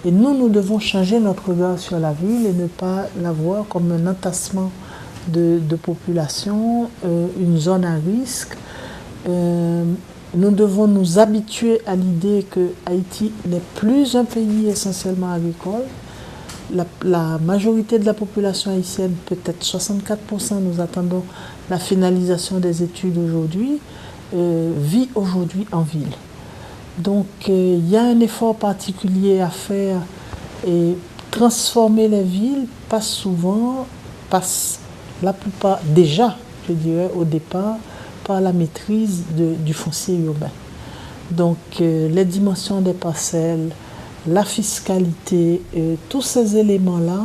Et nous devons changer notre regard sur la ville et ne pas la voir comme un entassement de population, une zone à risque. Nous devons nous habituer à l'idée que Haïti n'est plus un pays essentiellement agricole. La majorité de la population haïtienne, peut-être 64%, nous attendons la finalisation des études aujourd'hui, vit aujourd'hui en ville. Donc il y a un effort particulier à faire et transformer les villes passe la plupart, déjà, je dirais, au départ, par la maîtrise du foncier urbain. Donc les dimensions des parcelles, la fiscalité, tous ces éléments-là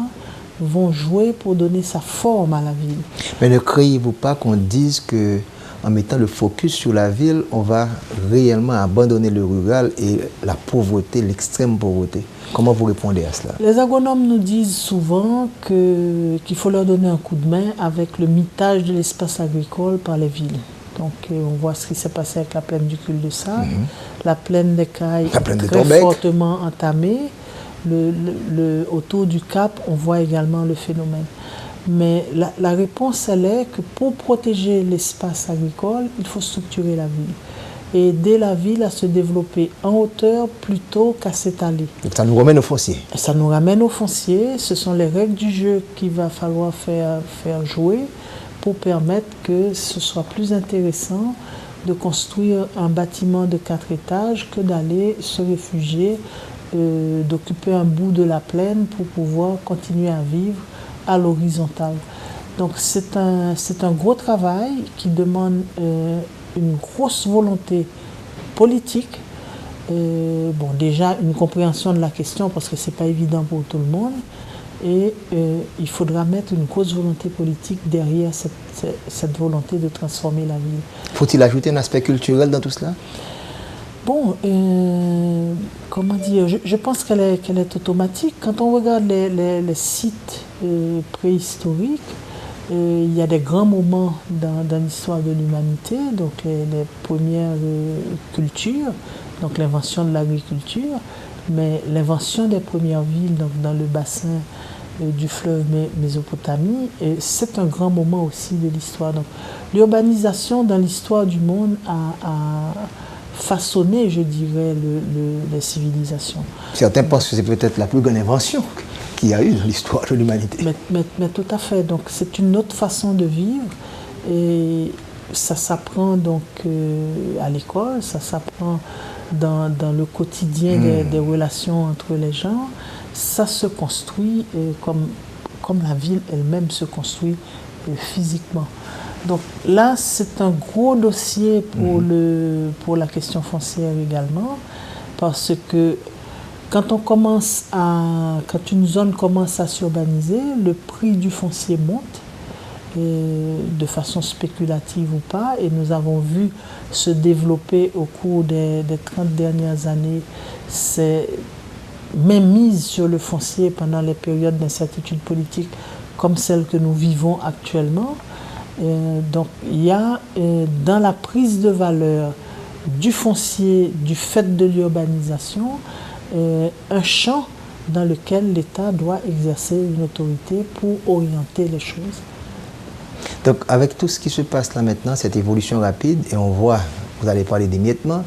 vont jouer pour donner sa forme à la ville. Mais ne craignez-vous pas qu'on dise que en mettant le focus sur la ville, on va réellement abandonner le rural et la pauvreté, l'extrême pauvreté. Comment vous répondez à cela? Les agronomes nous disent souvent qu'il faut leur donner un coup de main avec le mitage de l'espace agricole par les villes. Donc on voit ce qui s'est passé avec la plaine du cul-de-sac, la plaine des Cailles très fortement entamée. Autour du Cap, on voit également le phénomène. Mais la réponse, elle est que pour protéger l'espace agricole, il faut structurer la ville et aider la ville à se développer en hauteur plutôt qu'à s'étaler. Donc ça nous ramène au foncier. Ça nous ramène au foncier. Ce sont les règles du jeu qu'il va falloir faire jouer pour permettre que ce soit plus intéressant de construire un bâtiment de 4 étages que d'aller se réfugier, d'occuper un bout de la plaine pour pouvoir continuer à vivre à l'horizontale. Donc c'est un gros travail qui demande une grosse volonté politique, déjà une compréhension de la question parce que c'est pas évident pour tout le monde, et il faudra mettre une grosse volonté politique derrière cette volonté de transformer la ville. Faut-il ajouter un aspect culturel dans tout cela? Bon, comment dire, je pense qu'elle est automatique. Quand on regarde les sites préhistoriques, il y a des grands moments dans l'histoire de l'humanité, donc les premières cultures, donc l'invention de l'agriculture, mais l'invention des premières villes donc dans le bassin du fleuve Mésopotamie, c'est un grand moment aussi de l'histoire. Donc l'urbanisation dans l'histoire du monde a façonné, je dirais, les civilisations. Certains pensent que c'est peut-être la plus grande invention qu'il y a eu dans l'histoire de l'humanité. Mais tout à fait. Donc c'est une autre façon de vivre et ça s'apprend donc à l'école, ça s'apprend dans le quotidien des relations entre les gens. Ça se construit comme la ville elle-même se construit physiquement. Donc là, c'est un gros dossier pour la question foncière également, parce que quand une zone commence à s'urbaniser, le prix du foncier monte, de façon spéculative ou pas, et nous avons vu se développer au cours des 30 dernières années ces mainmises sur le foncier pendant les périodes d'incertitude politique comme celle que nous vivons actuellement. Donc il y a dans la prise de valeur du foncier, du fait de l'urbanisation, un champ dans lequel l'État doit exercer une autorité pour orienter les choses. Donc avec tout ce qui se passe là maintenant, cette évolution rapide, et on voit, vous allez parler d'émiettement,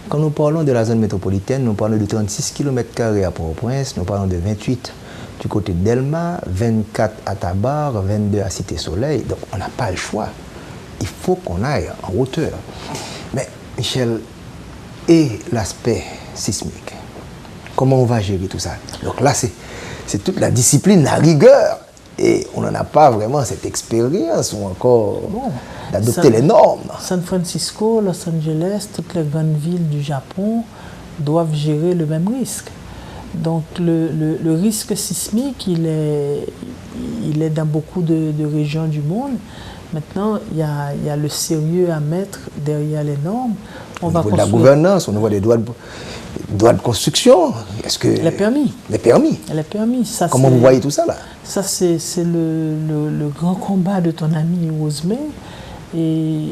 quand nous parlons de la zone métropolitaine, nous parlons de 36 km² à Port-au-Prince, nous parlons de 28 du côté de Delma, 24 à Tabar, 22 à Cité-Soleil. Donc on n'a pas le choix. Il faut qu'on aille en hauteur. Mais Michel, et l'aspect sismique, comment on va gérer tout ça? Donc là, c'est toute la discipline, la rigueur. Et on n'en a pas vraiment cette expérience ou encore d'adopter les normes. San Francisco, Los Angeles, toutes les grandes villes du Japon doivent gérer le même risque. Donc le risque sismique, il est dans beaucoup de régions du monde. Maintenant, il y a le sérieux à mettre derrière les normes. Au niveau de la gouvernance, au niveau des droits de construction, est-ce que... Les permis. Les permis. Les permis. Ça, comment vous voyez tout ça là? Ça, c'est le grand combat de ton ami Osmé. Et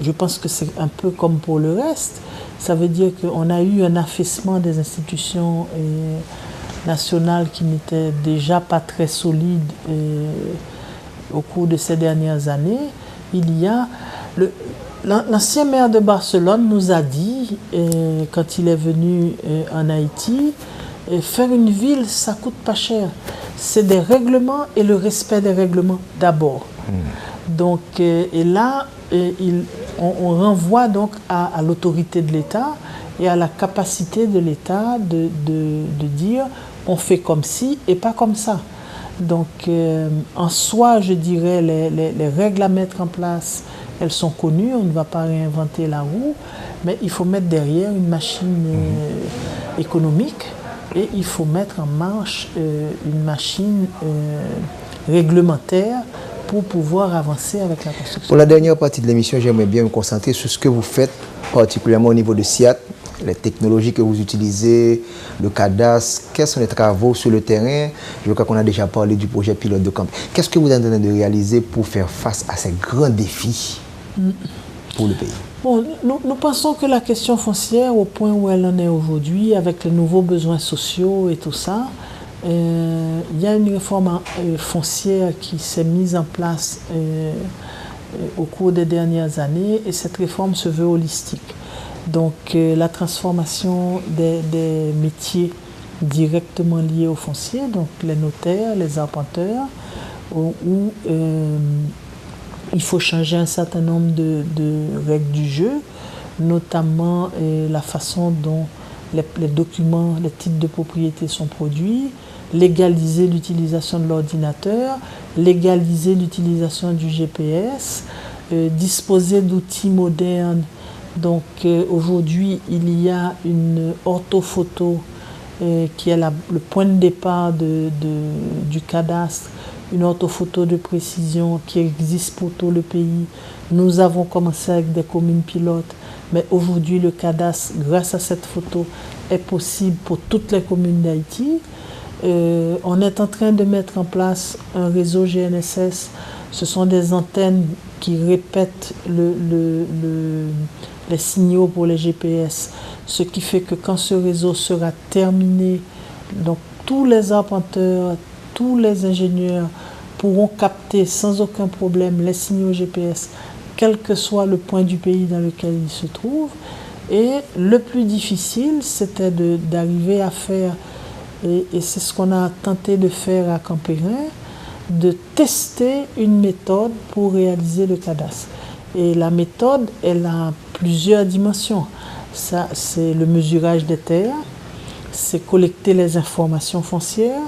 je pense que c'est un peu comme pour le reste. Ça veut dire qu'on a eu un affaissement des institutions nationales qui n'étaient déjà pas très solides au cours de ces dernières années. Il y a... L'ancien maire de Barcelone nous a dit, quand il est venu en Haïti, faire une ville, ça ne coûte pas cher. C'est des règlements et le respect des règlements d'abord. Donc, et là, on renvoie donc à l'autorité de l'État et à la capacité de l'État de dire on fait comme ci et pas comme ça. Donc, en soi, je dirais, les règles à mettre en place, elles sont connues, on ne va pas réinventer la roue, mais il faut mettre derrière une machine économique et il faut mettre en marche une machine réglementaire pour pouvoir avancer avec la construction. Pour la dernière partie de l'émission, j'aimerais bien me concentrer sur ce que vous faites, particulièrement au niveau de SIAT, les technologies que vous utilisez, le cadastre, quels sont les travaux sur le terrain. Je crois qu'on a déjà parlé du projet pilote de camp. Qu'est-ce que vous êtes en train de réaliser pour faire face à ces grands défis pour le pays? Bon, nous pensons que la question foncière, au point où elle en est aujourd'hui, avec les nouveaux besoins sociaux et tout ça, il y a une réforme foncière qui s'est mise en place au cours des dernières années et cette réforme se veut holistique. Donc la transformation des métiers directement liés au foncier, donc les notaires, les arpenteurs, où il faut changer un certain nombre de règles du jeu, notamment la façon dont les documents, les titres de propriété sont produits, légaliser l'utilisation de l'ordinateur, légaliser l'utilisation du GPS, disposer d'outils modernes. Donc aujourd'hui, il y a une orthophoto qui est le point de départ du cadastre, une orthophoto de précision qui existe pour tout le pays. Nous avons commencé avec des communes pilotes, mais aujourd'hui le cadastre, grâce à cette photo, est possible pour toutes les communes d'Haïti. On est en train de mettre en place un réseau GNSS. Ce sont des antennes qui répètent les signaux pour les GPS, ce qui fait que quand ce réseau sera terminé, donc tous les arpenteurs, tous les ingénieurs pourront capter sans aucun problème les signaux GPS, quel que soit le point du pays dans lequel ils se trouvent. Et le plus difficile, c'était d'arriver à faire, et c'est ce qu'on a tenté de faire à Campérin, de tester une méthode pour réaliser le cadastre. Et la méthode, elle a plusieurs dimensions. Ça, c'est le mesurage des terres, c'est collecter les informations foncières,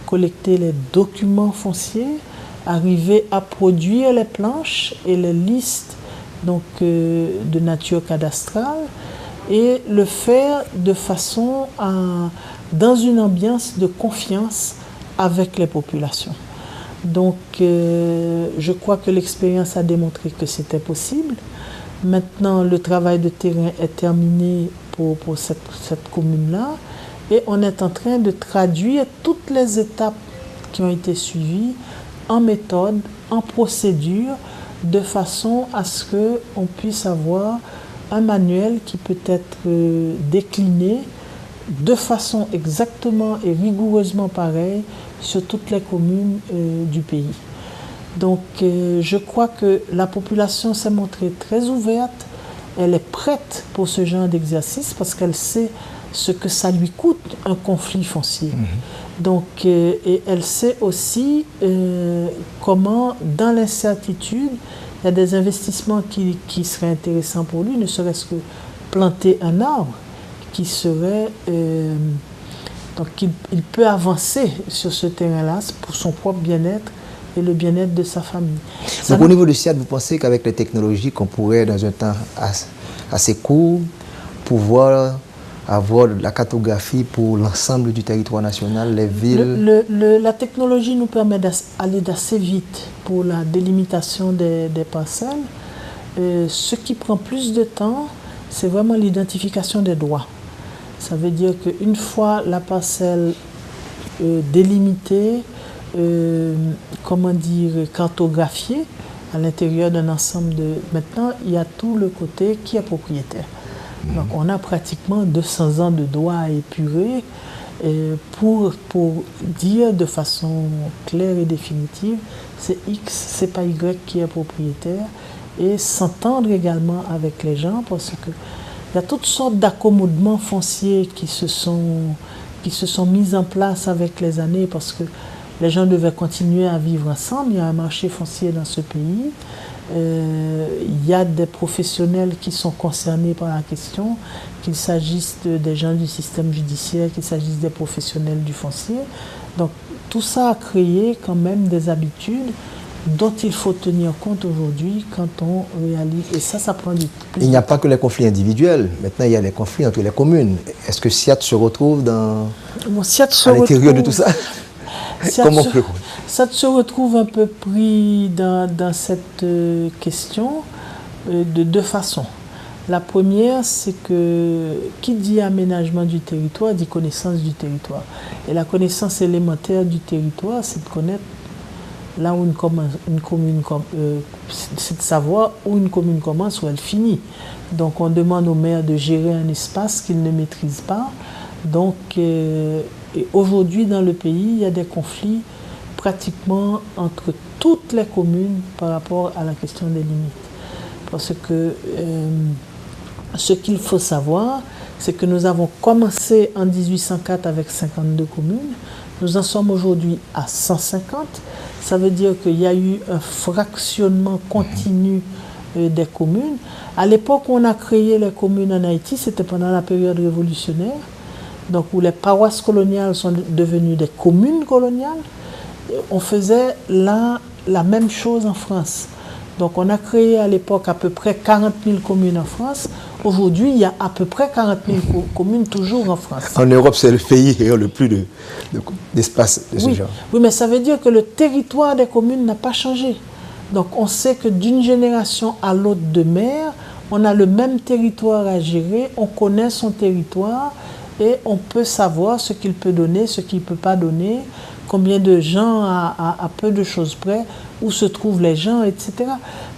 collecter les documents fonciers, arriver à produire les planches et les listes donc, de nature cadastrale et le faire de façon dans une ambiance de confiance avec les populations. Donc je crois que l'expérience a démontré que c'était possible. Maintenant, le travail de terrain est terminé pour cette commune-là. Et on est en train de traduire toutes les étapes qui ont été suivies en méthode, en procédure, de façon à ce qu'on puisse avoir un manuel qui peut être décliné de façon exactement et rigoureusement pareille sur toutes les communes du pays. Donc je crois que la population s'est montrée très ouverte, elle est prête pour ce genre d'exercice parce qu'elle sait ce que ça lui coûte un conflit foncier. Donc, et elle sait aussi comment, dans l'incertitude, il y a des investissements qui seraient intéressants pour lui, ne serait-ce que planter un arbre qui serait... donc, il peut avancer sur ce terrain-là pour son propre bien-être et le bien-être de sa famille. Donc, au niveau de SIAT, vous pensez qu'avec les technologies qu'on pourrait, dans un temps assez court, pouvoir avoir la cartographie pour l'ensemble du territoire national, les villes? La technologie nous permet d'aller d'assez vite pour la délimitation des parcelles. Ce qui prend plus de temps, c'est vraiment l'identification des droits. Ça veut dire qu'une fois la parcelle délimitée, cartographiée à l'intérieur d'un ensemble de... Maintenant, il y a tout le côté qui est propriétaire. Donc on a pratiquement 200 ans de droits à épurer pour dire de façon claire et définitive c'est X, c'est pas Y qui est propriétaire et s'entendre également avec les gens parce que il y a toutes sortes d'accommodements fonciers qui se sont mis en place avec les années parce que les gens devaient continuer à vivre ensemble. Il y a un marché foncier dans ce pays. Il y a des professionnels qui sont concernés par la question, qu'il s'agisse des gens du système judiciaire, qu'il s'agisse des professionnels du foncier. Donc tout ça a créé quand même des habitudes dont il faut tenir compte aujourd'hui quand on réalise. Et ça prend du temps. Il n'y a pas que les conflits individuels. Maintenant, il y a les conflits entre les communes. Est-ce que SIAT se retrouve à l'intérieur de tout ça? Comment ça se retrouve un peu pris dans cette question de deux façons. La première, c'est que qui dit aménagement du territoire dit connaissance du territoire. Et la connaissance élémentaire du territoire, c'est de connaître là où une commune c'est de savoir où une commune commence, où elle finit. Donc on demande au maire de gérer un espace qu'il ne maîtrise pas. Donc aujourd'hui dans le pays, il y a des conflits pratiquement entre toutes les communes par rapport à la question des limites. Parce que ce qu'il faut savoir, c'est que nous avons commencé en 1804 avec 52 communes. Nous en sommes aujourd'hui à 150. Ça veut dire qu'il y a eu un fractionnement continu des communes. À l'époque où on a créé les communes en Haïti, c'était pendant la période révolutionnaire, donc où les paroisses coloniales sont devenues des communes coloniales. On faisait là la même chose en France. Donc on a créé à l'époque à peu près 40 000 communes en France. Aujourd'hui, il y a à peu près 40 000 communes toujours en France. En Europe, c'est le pays ayant le plus d'espace de ce genre. Oui, mais ça veut dire que le territoire des communes n'a pas changé. Donc on sait que d'une génération à l'autre de maire, on a le même territoire à gérer, on connaît son territoire et on peut savoir ce qu'il peut donner, ce qu'il ne peut pas donner, combien de gens à peu de choses près, où se trouvent les gens, etc.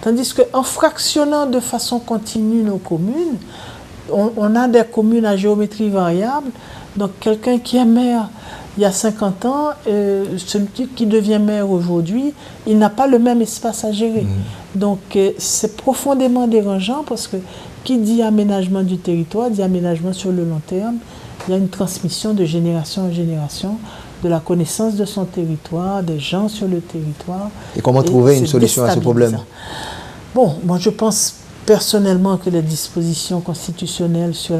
Tandis qu'en fractionnant de façon continue nos communes, on a des communes à géométrie variable. Donc quelqu'un qui est maire il y a 50 ans, celui qui devient maire aujourd'hui, il n'a pas le même espace à gérer. Donc c'est profondément dérangeant parce que qui dit aménagement du territoire, dit aménagement sur le long terme. Il y a une transmission de génération en génération de la connaissance de son territoire, des gens sur le territoire. Et comment trouver une solution à ce problème? Bon, moi je pense personnellement que les dispositions constitutionnelles sur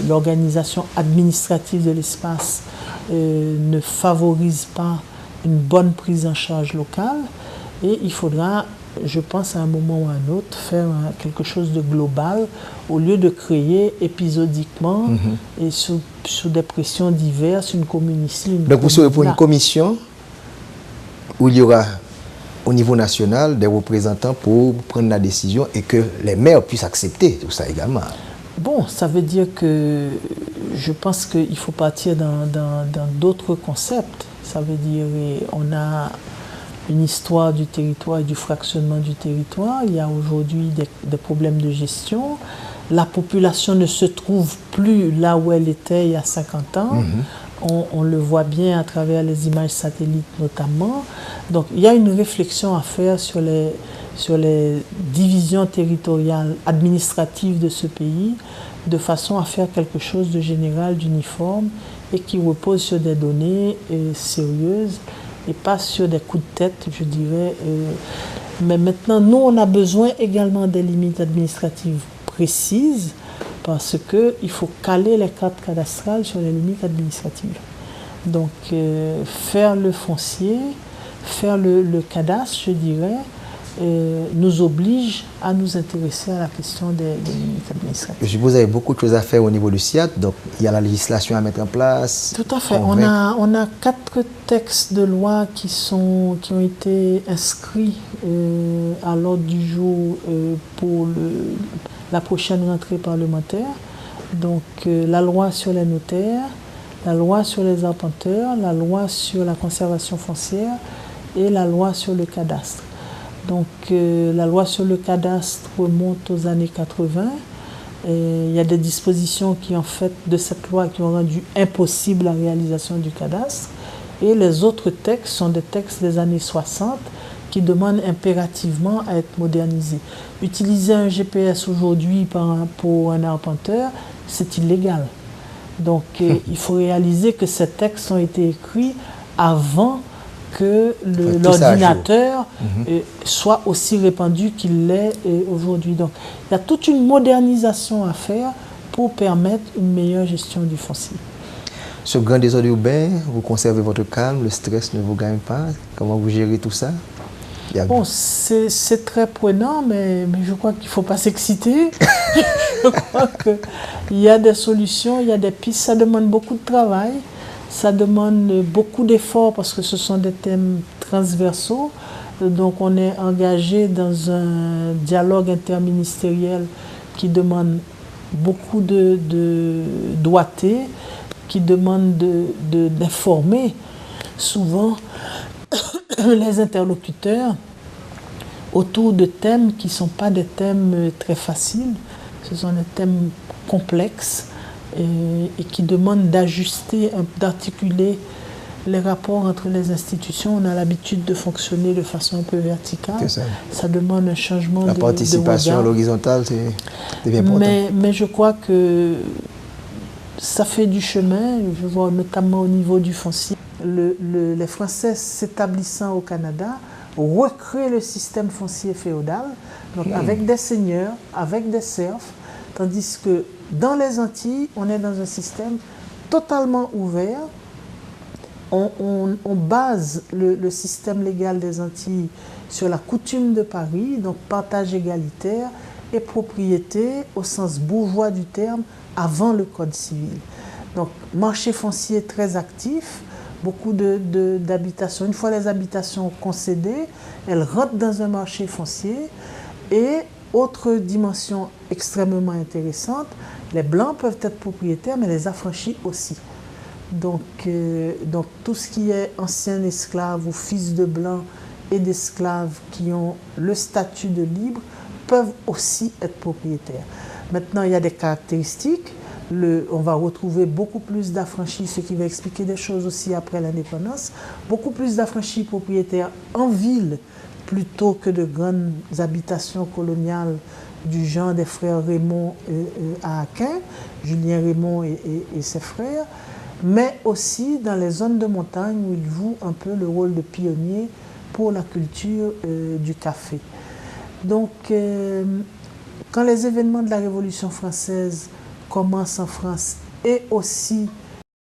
l'organisation administrative de l'espace ne favorisent pas une bonne prise en charge locale et il faudra, je pense à un moment ou à un autre, faire quelque chose de global au lieu de créer épisodiquement et sous des pressions diverses, une commune ici, une Donc vous serez pour là. une commission où il y aura au niveau national des représentants pour prendre la décision et que les maires puissent accepter tout ça également. Bon, ça veut dire que je pense qu'il faut partir dans d'autres concepts. Ça veut dire on a une histoire du territoire et du fractionnement du territoire. Il y a aujourd'hui des problèmes de gestion. La population ne se trouve plus là où elle était il y a 50 ans. On le voit bien à travers les images satellites notamment. Donc il y a une réflexion à faire sur les divisions territoriales administratives de ce pays, de façon à faire quelque chose de général, d'uniforme, et qui repose sur des données sérieuses, et pas sur des coups de tête, je dirais. Mais maintenant, nous, on a besoin également des limites administratives précises, parce qu'il faut caler les cartes cadastrales sur les limites administratives. Donc, faire le foncier, faire le cadastre, je dirais, nous oblige à nous intéresser à la question des limites administratives. Je suppose qu'il y a beaucoup de choses à faire au niveau du SIAT, donc il y a la législation à mettre en place. Tout à fait. On a 4 textes de loi qui ont été inscrits à l'ordre du jour pour la prochaine rentrée parlementaire. Donc la loi sur les notaires, la loi sur les arpenteurs, la loi sur la conservation foncière et la loi sur le cadastre. Donc la loi sur le cadastre remonte aux années 80. Il y a des dispositions qui, en fait, de cette loi qui ont rendu impossible la réalisation du cadastre. Et les autres textes sont des textes des années 60 qui demandent impérativement à être modernisés. Utiliser un GPS aujourd'hui pour un arpenteur, c'est illégal. Donc il faut réaliser que ces textes ont été écrits avant que l'ordinateur soit aussi répandu qu'il l'est aujourd'hui. Donc il y a toute une modernisation à faire pour permettre une meilleure gestion du foncier. Ce grand désordre urbain, vous conservez votre calme, le stress ne vous gagne pas. Comment vous gérez tout ça? Bon, c'est très prenant, mais je crois qu'il ne faut pas s'exciter. Je crois qu'il y a des solutions, il y a des pistes, ça demande beaucoup de travail. Ça demande beaucoup d'efforts parce que ce sont des thèmes transversaux. Donc on est engagé dans un dialogue interministériel qui demande beaucoup de doigté, qui demande d'informer souvent les interlocuteurs autour de thèmes qui ne sont pas des thèmes très faciles. Ce sont des thèmes complexes et qui demandent d'ajuster, d'articuler les rapports entre les institutions. On a l'habitude de fonctionner de façon un peu verticale. Ça demande un changement de regard. La participation à l'horizontale, c'est important. Mais je crois que ça fait du chemin, je vois notamment au niveau du foncier. Les Français s'établissant au Canada recréent le système foncier féodal, donc avec des seigneurs, avec des serfs, tandis que dans les Antilles, on est dans un système totalement ouvert. On base le système légal des Antilles sur la coutume de Paris, donc partage égalitaire et propriété au sens bourgeois du terme avant le Code civil. Donc marché foncier très actif, beaucoup d'habitations. Une fois les habitations concédées, elles rentrent dans un marché foncier. Et autre dimension extrêmement intéressante, les Blancs peuvent être propriétaires, mais les affranchis aussi. Donc tout ce qui est ancien esclave ou fils de blanc et d'esclaves qui ont le statut de libre peuvent aussi être propriétaires. Maintenant, il y a des caractéristiques. On va retrouver beaucoup plus d'affranchis, ce qui va expliquer des choses aussi après l'indépendance. Beaucoup plus d'affranchis propriétaires en ville plutôt que de grandes habitations coloniales du genre des frères Raymond à Aquin, Julien Raymond et ses frères, mais aussi dans les zones de montagne où ils jouent un peu le rôle de pionniers pour la culture du café. Donc, quand les événements de la Révolution française commencent en France et aussi